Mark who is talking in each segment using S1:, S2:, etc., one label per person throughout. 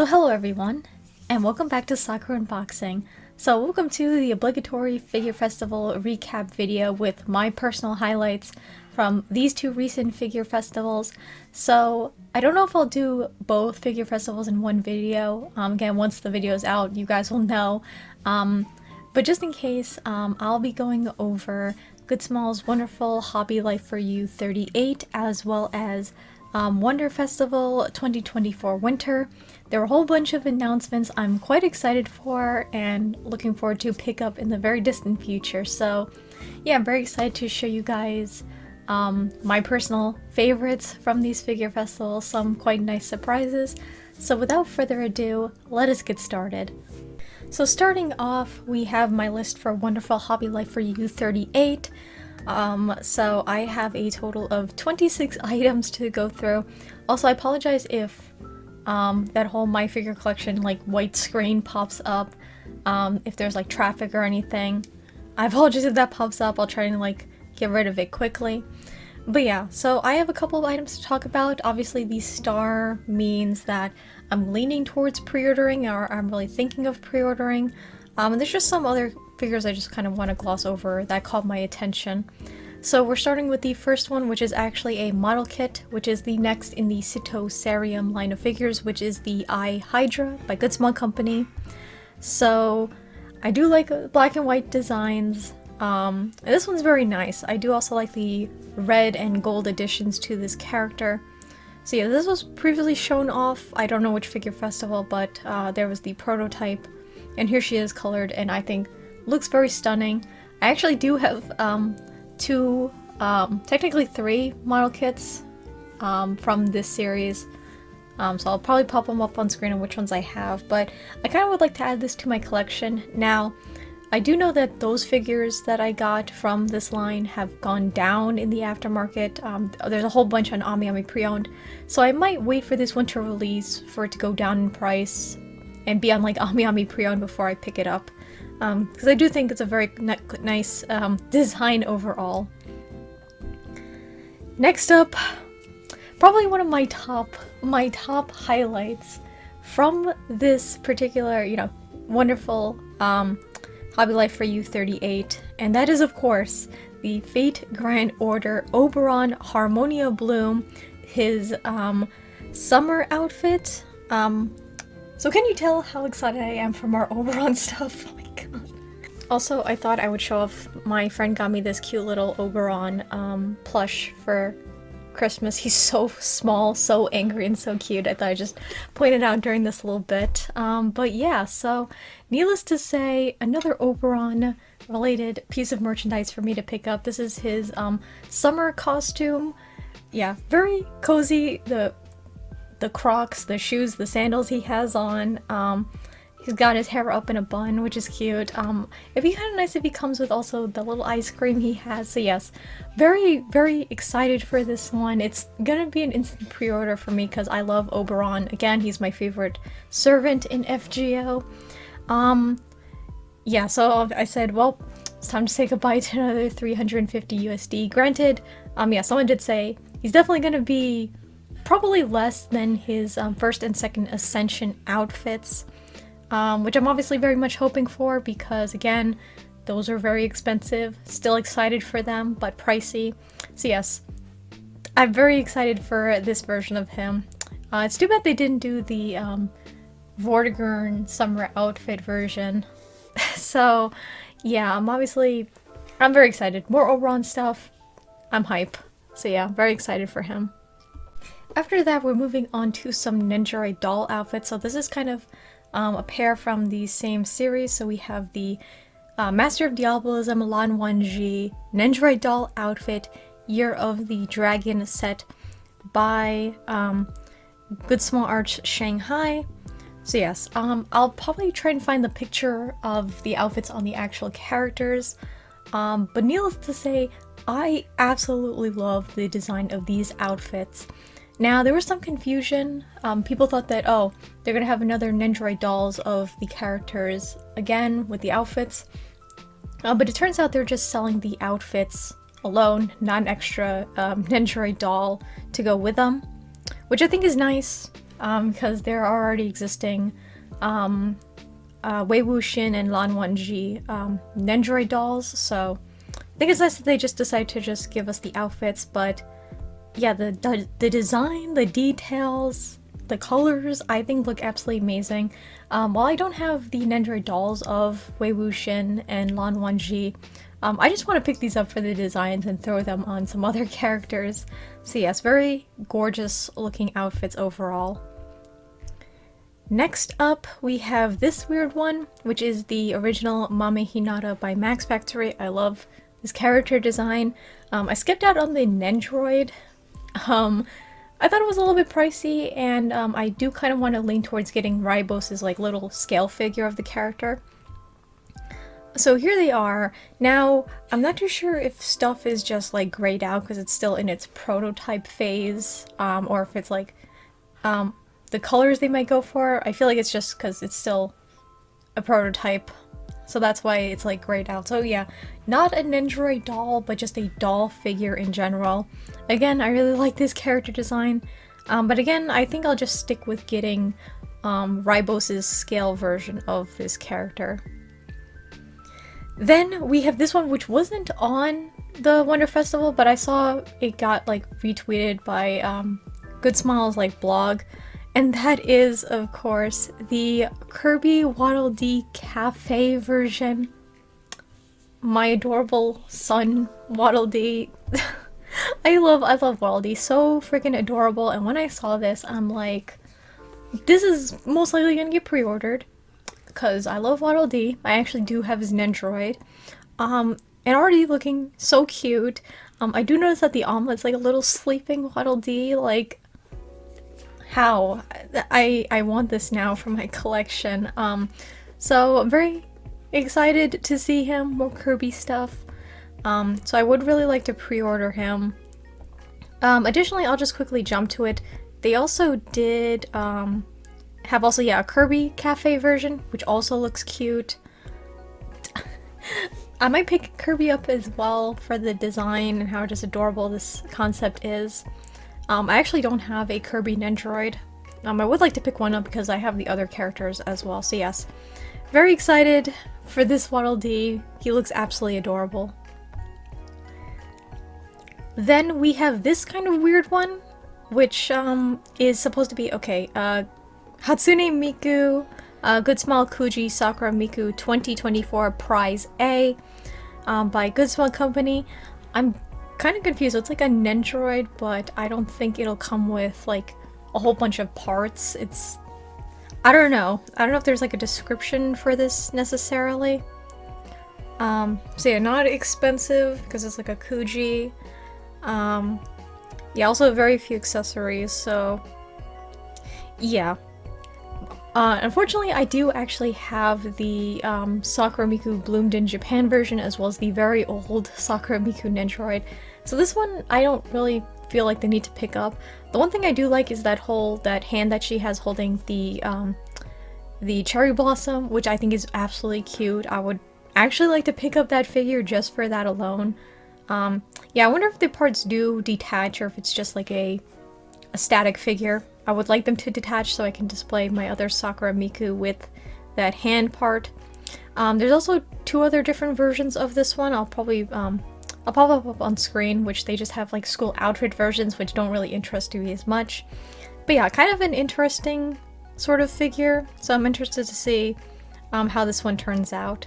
S1: So hello everyone, and welcome back to Sakura Unboxing. So welcome to the obligatory Figure Festival recap video with my personal highlights from these two recent Figure Festivals. So I don't know if I'll do both Figure Festivals in one video. Again, once the video is out, you guys will know. But just in case, I'll be going over Good Small's wonderful Hobby Life for You 38, as well as Wonder Festival 2024 Winter. There were a whole bunch of announcements I'm quite excited for and looking forward to pick up in the very distant future. So yeah, I'm very excited to show you guys my personal favorites from these figure festivals, some quite nice surprises. So without further ado, let us get started. So starting off, we have my list for Wonderful Hobby Life for You 38. So I have a total of 26 items to go through. Also, I apologize if that whole My Figure Collection like white screen pops up, if there's like traffic or anything. I apologize if that pops up. I'll try to like get rid of it quickly. But yeah, so I have a couple of items to talk about. Obviously the star means that I'm leaning towards pre-ordering, or I'm really thinking of pre-ordering. And there's just some other figures I just kind of want to gloss over that caught my attention. So we're starting with the first one, which is actually a model kit, which is the next in the Citosarium line of figures, which is the Eye Hydra by Good Small Company. So I do like black and white designs. And this one's very nice. I do also like the red and gold additions to this character. So yeah, this was previously shown off. I don't know which figure festival, but there was the prototype. And here she is colored, and I think looks very stunning. I actually do have two, technically three model kits from this series. So I'll probably pop them up on screen on which ones I have, but I kind of would like to add this to my collection. Now, I do know that those figures that I got from this line have gone down in the aftermarket. There's a whole bunch on AmiAmi pre-owned, so I might wait for this winter release for it to go down in price and be on like AmiAmi pre-owned before I pick it up. Because I do think it's a very nice design overall. Next up, probably one of my top highlights from this particular, wonderful Hobby Life for You 38, and that is of course the Fate Grand Order Oberon Harmonia Bloom, his summer outfit. So can you tell how excited I am from our Oberon stuff? Oh my god. Also, I thought I would show off, my friend got me this cute little Oberon plush for Christmas. He's so small, so angry, and so cute. I thought I'd just point it out during this little bit. But yeah, so needless to say, another Oberon related piece of merchandise for me to pick up. This is his summer costume. Yeah, very cozy. The Crocs, the shoes, the sandals he has on. He's got his hair up in a bun, which is cute. It'd be kind of nice if he comes with also the little ice cream he has. So yes, very, very excited for this one. It's gonna be an instant pre-order for me because I love Oberon. Again, he's my favorite servant in FGO. Yeah, so I said, well, it's time to say goodbye to another 350 USD. Granted, yeah, someone did say he's definitely gonna be probably less than his first and second Ascension outfits, which I'm obviously very much hoping for because, again, those are very expensive. Still excited for them, but pricey. So yes, I'm very excited for this version of him. It's too bad they didn't do the Vortigern summer outfit version. So yeah, I'm very excited. More Oberon stuff. I'm hype. So yeah, very excited for him. After that, we're moving on to some Ninja doll outfits. So this is kind of a pair from the same series. So we have the Master of Diabolism Lan Wangji Ninja doll outfit, Year of the Dragon set by Good Small Arts Shanghai. So yes, I'll probably try and find the picture of the outfits on the actual characters. But needless to say, I absolutely love the design of these outfits. Now, there was some confusion. People thought that, oh, they're gonna have another Ninja dolls of the characters again with the outfits. But it turns out they're just selling the outfits alone, not an extra Ninja doll to go with them, which I think is nice. because there are already existing Wei Wuxian and Lan Wangji Nendoroid dolls, so I think it's nice that they just decided to just give us the outfits. But yeah, the design, the details, the colors, I think look absolutely amazing. While I don't have the Nendoroid dolls of Wei Wuxian and Lan Wangji, I just want to pick these up for the designs and throw them on some other characters. So yes, very gorgeous looking outfits overall. Next up, we have this weird one, which is the original Mame Hinata by Max Factory. I love this character design. I skipped out on the Nendoroid. I thought it was a little bit pricey, and I do kind of want to lean towards getting Ribos's like little scale figure of the character. So here they are. Now, I'm not too sure if stuff is just like grayed out because it's still in its prototype phase, or if it's like the colors they might go for. I feel like it's just because it's still a prototype, so that's why it's like grayed out. So yeah, not a Nendoroid doll, but just a doll figure in general. Again, I really like this character design, but again, I think I'll just stick with getting Ribos's scale version of this character. Then we have this one, which wasn't on the Wonder Festival, but I saw it got like retweeted by Good Smiles like blog. And that is, of course, the Kirby Waddle Dee Cafe version. My adorable son, Waddle Dee. I love Waddle Dee, so freaking adorable. And when I saw this, I'm like, this is most likely gonna get pre-ordered, because I love Waddle Dee. I actually do have his Nendoroid. And already looking so cute. I do notice that the omelet's like a little sleeping Waddle Dee, like, how? I want this now for my collection. So I'm very excited to see him, more Kirby stuff. So I would really like to pre-order him. Additionally, I'll just quickly jump to it. They also did have also, yeah, a Kirby Cafe version, which also looks cute. I might pick Kirby up as well for the design and how just adorable this concept is. I actually don't have a Kirby Nendoroid. I would like to pick one up because I have the other characters as well. So yes, very excited for this Waddle Dee. He looks absolutely adorable. Then we have this kind of weird one, which is supposed to be, okay, Hatsune Miku, Good Smile Kuji Sakura Miku 2024 Prize A by Good Smile Company. I'm kind of confused. It's like a Nendoroid, but I don't think it'll come with like a whole bunch of parts. I don't know if there's like a description for this necessarily. So yeah, not expensive because it's like a Kuji. Yeah, also very few accessories, so yeah. Unfortunately, I do actually have the Sakura Miku Bloomed in Japan version, as well as the very old Sakura Miku Nendoroid. So this one, I don't really feel like the need to pick up. The one thing I do like is that hand that she has holding the cherry blossom, which I think is absolutely cute. I would actually like to pick up that figure just for that alone. Yeah, I wonder if the parts do detach or if it's just like a static figure. I would like them to detach so I can display my other Sakura Miku with that hand part. There's also two other different versions of this one. I'll probably I'll pop up on screen, which they just have like school outfit versions, which don't really interest me as much. But yeah, kind of an interesting sort of figure, so I'm interested to see how this one turns out.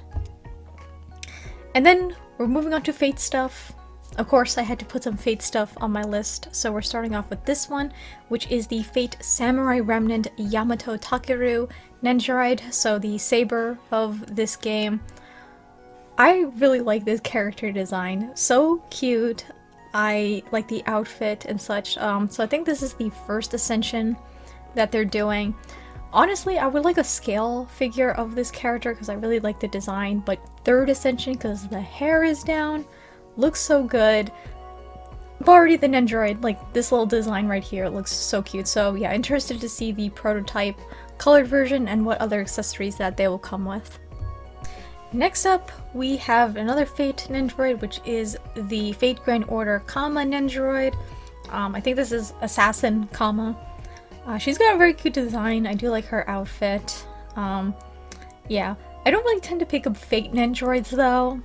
S1: And then we're moving on to Fate stuff. Of course, I had to put some Fate stuff on my list, so we're starting off with this one, which is the Fate Samurai Remnant Yamato Takeru Nendoroid, so the saber of this game. I really like this character design, so cute. I like the outfit and such, so I think this is the first Ascension that they're doing. Honestly, I would like a scale figure of this character because I really like the design, but third Ascension because the hair is down. Looks so good. But already the Nendoroid, like this little design right here, looks so cute. So yeah, interested to see the prototype colored version and what other accessories that they will come with. Next up, we have another Fate Nendoroid, which is the Fate Grand Order Kama Nendoroid. I think this is Assassin Kama. She's got a very cute design. I do like her outfit. Yeah, I don't really tend to pick up fake Nendoroids though.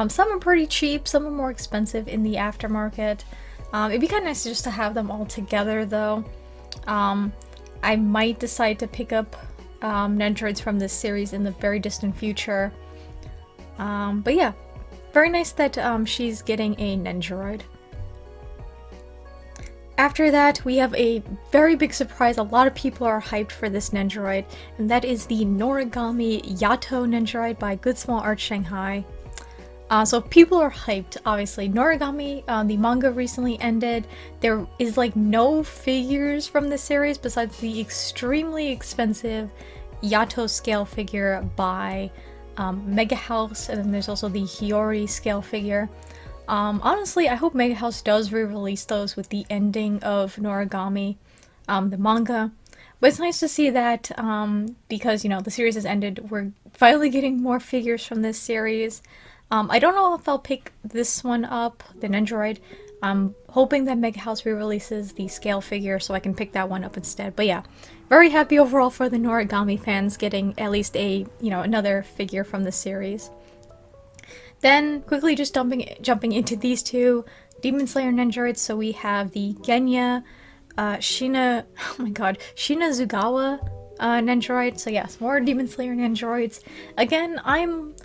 S1: Some are pretty cheap, some are more expensive in the aftermarket. It'd be kind of nice just to have them all together though. I might decide to pick up Nendoroids from this series in the very distant future. But yeah, very nice that she's getting a Nendoroid. After that, we have a very big surprise. A lot of people are hyped for this Nendoroid, and that is the Noragami Yato Nendoroid by Good Small Art Shanghai. So people are hyped, obviously. Noragami, the manga recently ended. There is like no figures from the series besides the extremely expensive Yato scale figure by Mega House, and then there's also the Hiyori scale figure. Honestly, I hope Mega House does re-release those with the ending of Noragami, the manga. But it's nice to see that because, you know, the series has ended, we're finally getting more figures from this series. I don't know if I'll pick this one up, the Nendoroid. I'm hoping that Mega House re-releases the scale figure so I can pick that one up instead. But yeah, very happy overall for the Noragami fans getting at least a, you know, another figure from the series. Then, quickly just jumping into these two Demon Slayer Nendoroids. So we have the Genya Shinazugawa Nendoroid. So yes, more Demon Slayer Nendoroids. Again, I'm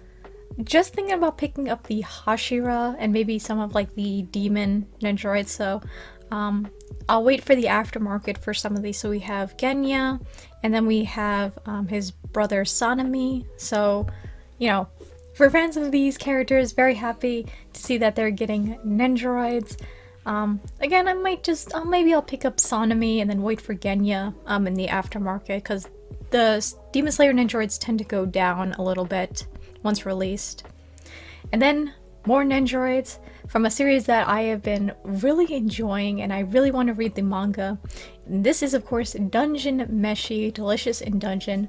S1: just thinking about picking up the Hashira and maybe some of like the Demon Nendoroids. So I'll wait for the aftermarket for some of these. So we have Genya, and then we have his brother Sanemi. So, you know, for fans of these characters, very happy to see that they're getting Nendoroids. Again, maybe I'll pick up Sanemi and then wait for Genya in the aftermarket, because the Demon Slayer Nendoroids tend to go down a little bit once released. And then more Nendoroids from a series that I have been really enjoying, and I really want to read the manga. And this is, of course, Dungeon Meshi, Delicious in Dungeon.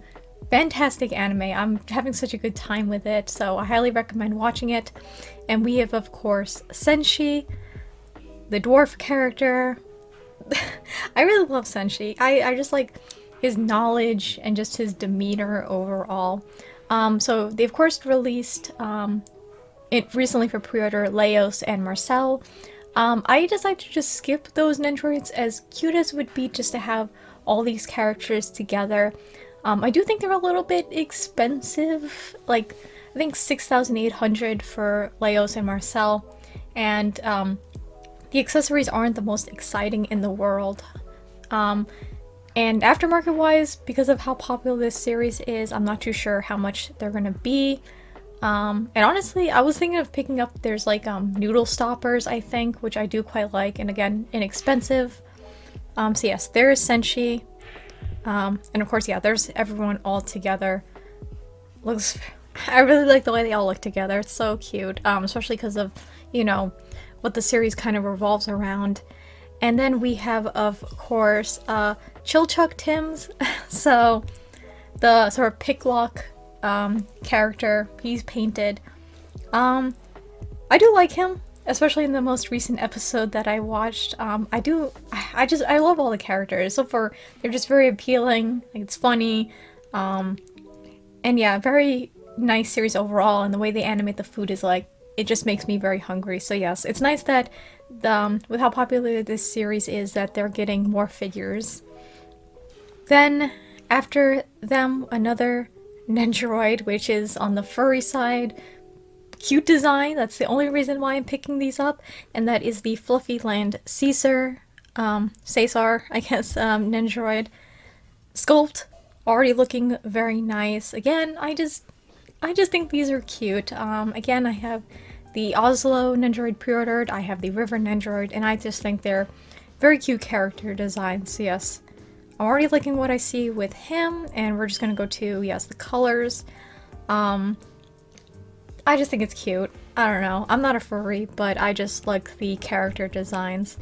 S1: Fantastic anime. I'm having such a good time with it, so I highly recommend watching it. And we have, of course, Senshi, the dwarf character. I really love Senshi. I just like his knowledge and just his demeanor overall. So they, of course, released it recently for pre-order Leos and Marcel. I decided to just skip those Nendoroids, as cute as it would be just to have all these characters together. I do think they're a little bit expensive, like I think 6,800 for Leos and Marcel, and the accessories aren't the most exciting in the world. And aftermarket wise, because of how popular this series is, I'm not too sure how much they're gonna be. And honestly, I was thinking of picking up, there's like noodle stoppers, I think, which I do quite like, and again, inexpensive. So yes, there's Senshi. And of course, yeah, there's everyone all together. I really like the way they all look together. It's so cute, especially because of, you know, what the series kind of revolves around. And then we have, of course, Chilchuck Tim's. So the sort of picklock character, he's painted. I do like him, especially in the most recent episode that I watched. I love all the characters. So far, they're just very appealing. Like, it's funny. And yeah, very nice series overall. And the way they animate the food is like, it just makes me very hungry. So yes, it's nice that with how popular this series is, that they're getting more figures. Then after them, another Nendoroid, which is on the furry side. Cute design, that's the only reason why I'm picking these up, and that is the Fluffy Land Caesar, I guess, Nendoroid. Sculpt, already looking very nice. Again, I just think these are cute. Again, I have the Oslo Nendoroid pre-ordered, I have the River Nendoroid, and I just think they're very cute character designs. So yes, I'm already liking what I see with him, and we're just gonna go to, yes, the colors. I just think it's cute. I don't know. I'm not a furry, but I just like the character designs.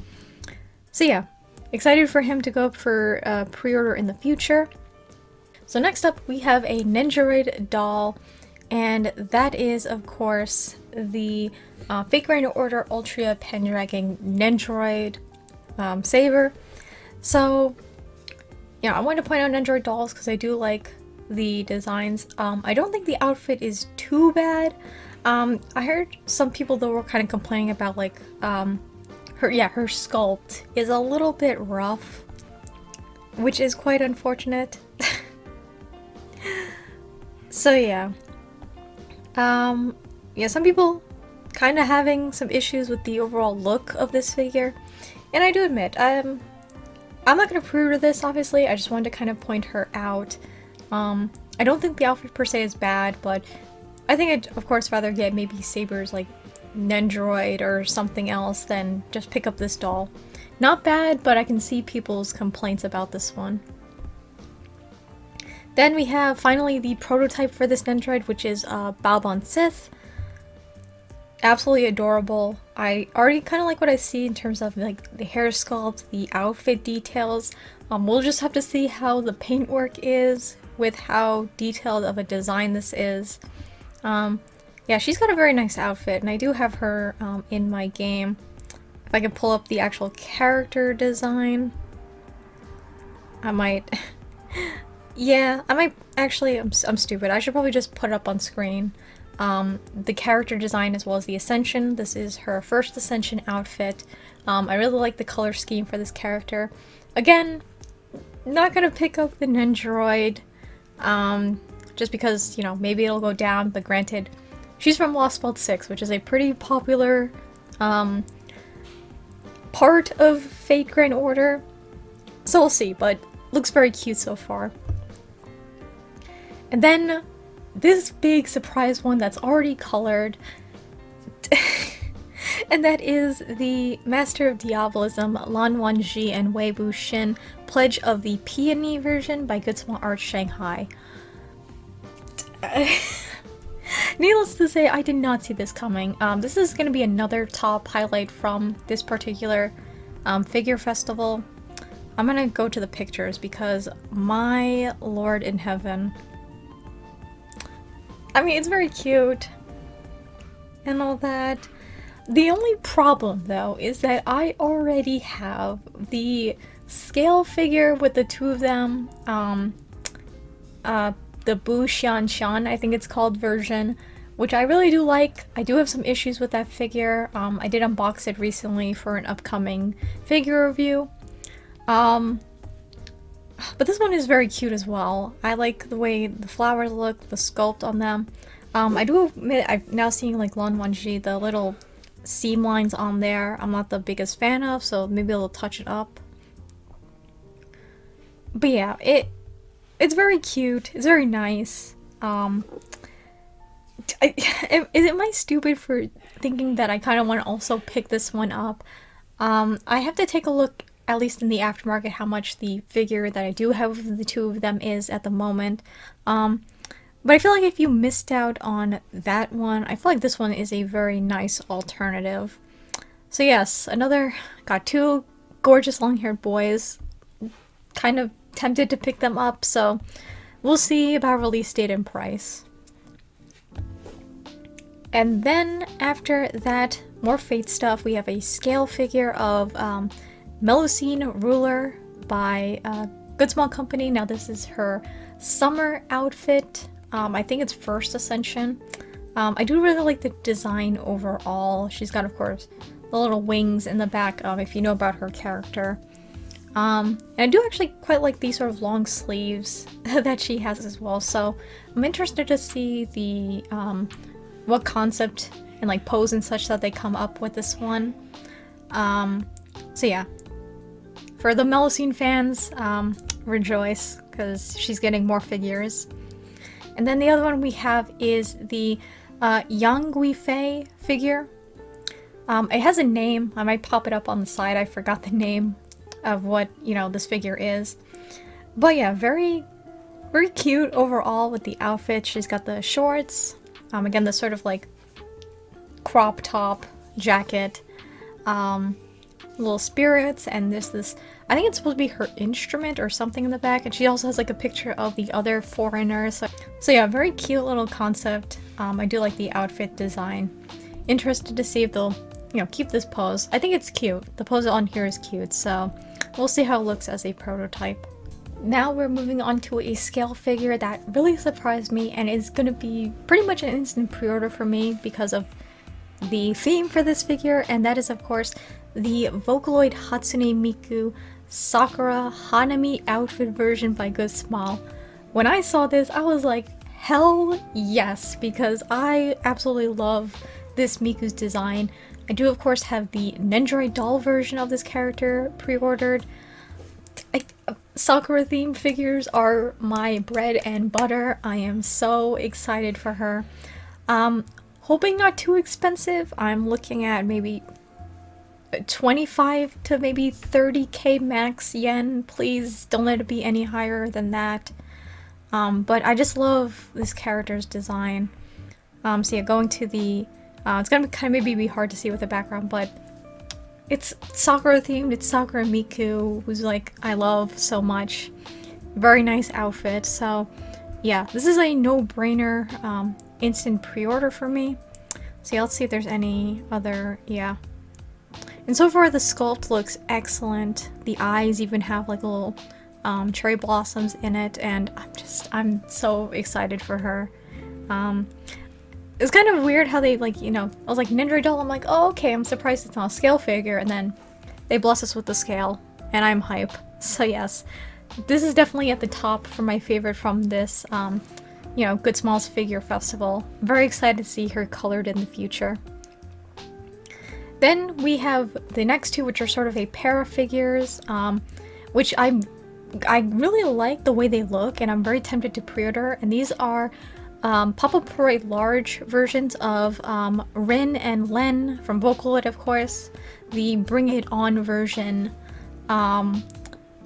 S1: So yeah, excited for him to go up for pre-order in the future. So next up, we have a Nendoroid doll, and that is, of course, the Figure Order Ultra Pendragon Nendoroid Saber. So yeah, I want to point out Android dolls because I do like the designs. I don't think the outfit is too bad. I heard some people though were kind of complaining about like her sculpt is a little bit rough, which is quite unfortunate. So yeah. Yeah, some people kind of having some issues with the overall look of this figure. And I do admit, I'm not going to pre-order this, obviously. I just wanted to kind of point her out. I don't think the outfit per se is bad, but I think I'd, of course, rather get maybe Saber's, like, Nendoroid or something else than just pick up this doll. Not bad, but I can see people's complaints about this one. Then we have, finally, the prototype for this Nendoroid, which is Balbon Sith. Absolutely adorable. I already kind of like what I see in terms of like the hair sculpt, the outfit details. We'll just have to see how the paintwork is with how detailed of a design this is. Yeah, she's got a very nice outfit, and I do have her in my game. If I can pull up the actual character design, I might. Yeah, I might actually. I'm stupid. I should probably just put it up on screen. The character design as well as the Ascension. This is her first Ascension outfit. I really like the color scheme for this character. Again, not gonna pick up the Nendoroid, just because, you know, maybe it'll go down, but granted, she's from Lost World 6, which is a pretty popular, part of Fate Grand Order. So we'll see, but looks very cute so far. And then this big surprise one that's already colored, and that is the Master of Diabolism, Lan Wangji and Wei Wuxin Pledge of the Peony version by Good Small Art Shanghai. Needless to say, I did not see this coming. This is going to be another top highlight from this particular figure festival. I'm going to go to the pictures because my lord in heaven. I mean, it's very cute and all that. The only problem, though, is that I already have the scale figure with the two of them, the Bu Xian Xian, I think it's called, version, which I really do like. I do have some issues with that figure. I did unbox it recently for an upcoming figure review. But this one is very cute as well. I like the way the flowers look, the sculpt on them. I do admit I'm now seeing like Lan Wangji, the little seam lines on there. I'm not the biggest fan of, so maybe I'll touch it up. But yeah, it's very cute. It's very nice. Am I stupid for thinking that I kind of want to also pick this one up? I have to take a look, at least in the aftermarket, how much the figure that I do have of the two of them is at the moment. But I feel like if you missed out on that one, I feel like this one is a very nice alternative. So yes, got two gorgeous long-haired boys. Kind of tempted to pick them up, so we'll see about release date and price. And then after that, more Fate stuff, we have a scale figure of Melusine Ruler by Good Small Company. Now this is her summer outfit. I think it's first Ascension. I do really like the design overall. She's got, of course, the little wings in the back, if you know about her character. And I do actually quite like these sort of long sleeves that she has as well. So I'm interested to see the what concept and like pose and such that they come up with this one. So yeah, for the Melusine fans, rejoice, because she's getting more figures. And then the other one we have is the Yang Guifei figure. It has a name. I might pop it up on the side. I forgot the name of what, you know, this figure is. But yeah, very, very cute overall with the outfit. She's got the shorts. Again, the sort of like crop top jacket. Little spirits, and there's this, I think it's supposed to be her instrument or something in the back, and she also has like a picture of the other foreigners. So yeah, very cute little concept. I do like the outfit design. Interested to see if they'll, you know, keep this pose. I think it's cute. The pose on here is cute, so we'll see how it looks as a prototype. Now we're moving on to a scale figure that really surprised me and is going to be pretty much an instant pre-order for me because of the theme for this figure, and that is of course the Vocaloid Hatsune Miku Sakura Hanami outfit version by Good Smile. When I saw this, I was like, hell yes, because I absolutely love this Miku's design. I do of course have the Nendoroid doll version of this character pre-ordered. Sakura themed figures are my bread and butter. I am so excited for her. Hoping not too expensive. I'm looking at maybe 25 to maybe 30k max yen. Please don't let it be any higher than that. But I just love this character's design. So yeah, going to the it's gonna kind of maybe be hard to see with the background, but it's Sakura themed. It's Sakura Miku, who's like I love so much. Very nice outfit. So yeah, this is a no-brainer instant pre-order for me. So yeah, let's see if there's any other, yeah. And so far the sculpt looks excellent. The eyes even have like little cherry blossoms in it, and I'm so excited for her. It's kind of weird how they like, you know, I was like Nendoroid doll, I'm like, oh okay, I'm surprised it's not a scale figure, and then they bless us with the scale, and I'm hype. So yes, this is definitely at the top for my favorite from this, you know, Good Smile's Figure Festival. Very excited to see her colored in the future. Then we have the next two, which are sort of a pair of figures, which I really like the way they look, and I'm very tempted to pre-order. And these are Pop-Up Parade large versions of Rin and Len from Vocaloid, of course. The Bring It On version. I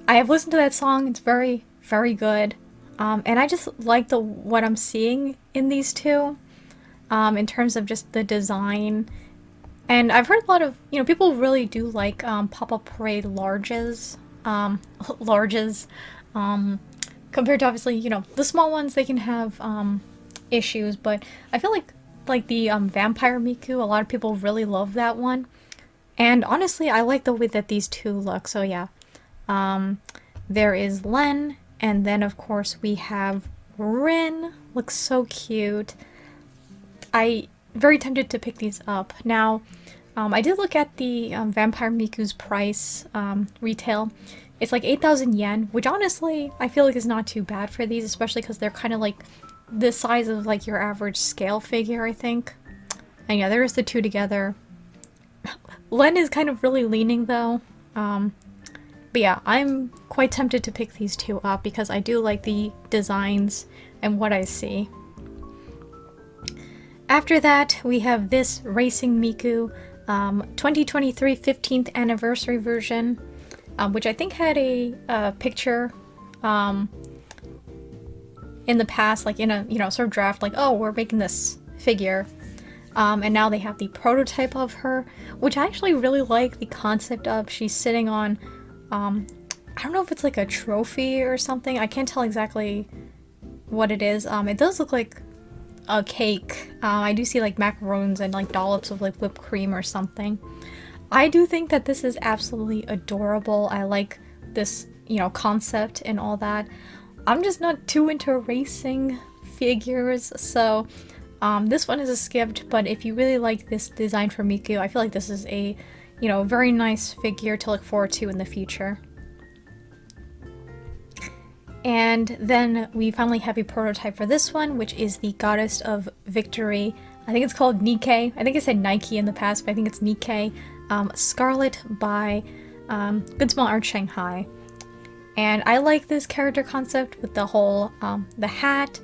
S1: have listened to that song. It's very, very good. And I just like what I'm seeing in these two, in terms of just the design. And I've heard a lot of, you know, people really do like Pop-Up Parade larges, compared to obviously, you know, the small ones. They can have issues, but I feel like the Vampire Miku, a lot of people really love that one. And honestly, I like the way that these two look. So yeah, there is Len. And then, of course, we have Rin. Looks so cute. I very tempted to pick these up. Now, I did look at the Vampire Miku's price retail. It's like 8,000 yen, which honestly, I feel like is not too bad for these, especially because they're kind of like the size of like your average scale figure, I think. And yeah, there's the two together. Len is kind of really leaning though. But yeah, I'm quite tempted to pick these two up because I do like the designs and what I see. After that, we have this Racing Miku 2023 15th anniversary version, which I think had a picture in the past, like in a, you know, sort of draft, like, oh, we're making this figure. And now they have the prototype of her, which I actually really like the concept of. She's sitting on I don't know if it's like a trophy or something. I can't tell exactly what it is. It does look like a cake. I do see like macarons and like dollops of like whipped cream or something. I do think that this is absolutely adorable. I like this, you know, concept and all that. I'm just not too into racing figures, so this one is a skipped, but if you really like this design for Miku, I feel like this is a, you know, very nice figure to look forward to in the future. And then we finally have a prototype for this one, which is the Goddess of Victory. I think it's called Nikkei. I think I said Nike in the past, but I think it's Nikkei. Scarlet by Good Smile Art Shanghai. And I like this character concept with the whole, the hat.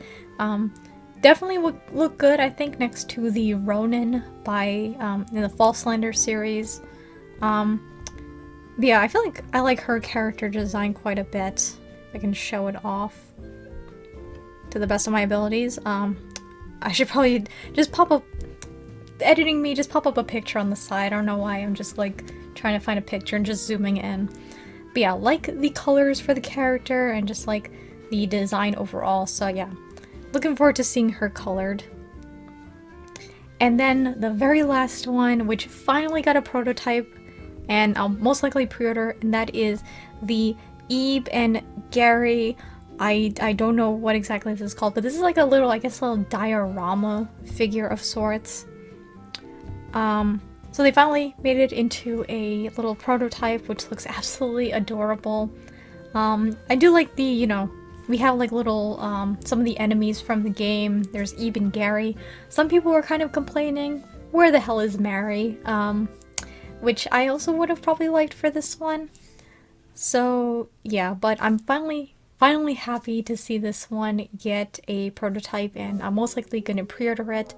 S1: Definitely would look good, I think, next to the Ronin by, in the Fall Slender series. But yeah, I feel like I like her character design quite a bit. If I can show it off to the best of my abilities. I should probably just pop up, editing me, just pop up a picture on the side. I don't know why I'm just like trying to find a picture and just zooming in. But yeah, like the colors for the character and just like the design overall. So yeah, looking forward to seeing her colored. And then the very last one, which finally got a prototype and I'll most likely pre-order, and that is the Ebe and Gary. I don't know what exactly this is called, but this is like a little, I guess, a little diorama figure of sorts. So they finally made it into a little prototype, which looks absolutely adorable. I do like the, you know, we have like little, some of the enemies from the game. There's Ebe and Gary. Some people were kind of complaining, where the hell is Mary? Which I also would have probably liked for this one. So yeah, but I'm finally happy to see this one get a prototype, and I'm most likely gonna pre-order it.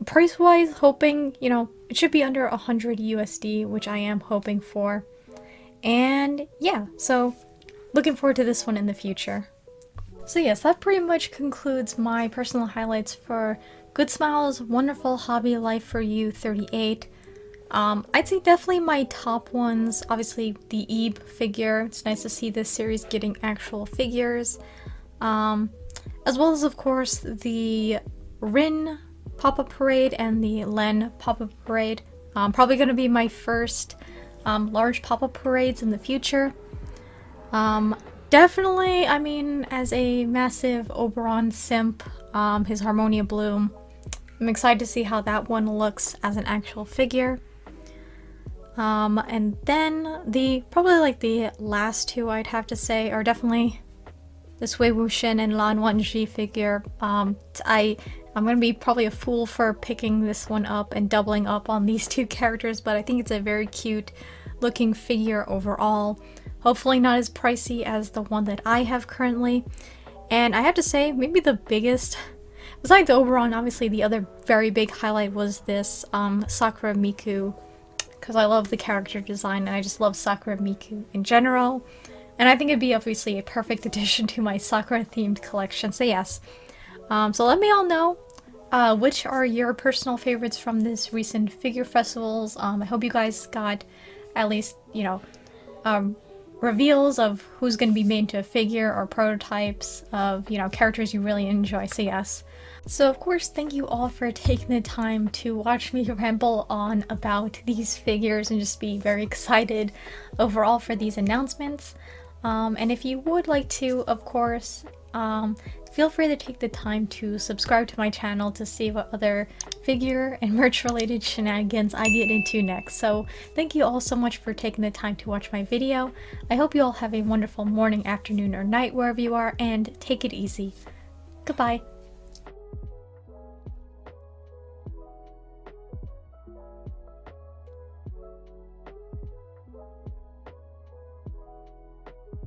S1: Price-wise, hoping, you know, it should be under 100 USD, which I am hoping for. And yeah, so looking forward to this one in the future. So yes, that pretty much concludes my personal highlights for Good Smiles Wonderful Hobby Life for You 38. I'd say definitely my top ones, obviously the Ebe figure. It's nice to see this series getting actual figures. As well as, of course, the Rin pop-up parade and the Len pop-up parade. Probably going to be my first large pop-up parades in the future. Definitely, I mean, as a massive Oberon simp, his Harmonia Bloom, I'm excited to see how that one looks as an actual figure. And then probably like the last two I'd have to say are definitely this Wei Wuxian and Lan Wangji figure. I'm gonna be probably a fool for picking this one up and doubling up on these two characters, but I think it's a very cute looking figure overall. Hopefully not as pricey as the one that I have currently. And I have to say, maybe the biggest, besides the Oberon, obviously the other very big highlight was this Sakura Miku, because I love the character design and I just love Sakura Miku in general. And I think it'd be obviously a perfect addition to my Sakura themed collection, so yes. So let me all know which are your personal favorites from this recent figure festivals. I hope you guys got at least, you know, reveals of who's going to be made into a figure or prototypes of, you know, characters you really enjoy, so yes. So of course, thank you all for taking the time to watch me ramble on about these figures and just be very excited overall for these announcements. And if you would like to, of course, feel free to take the time to subscribe to my channel to see what other figure and merch related shenanigans I get into next. So thank you all so much for taking the time to watch my video. I hope you all have a wonderful morning, afternoon, or night wherever you are, and take it easy. Goodbye.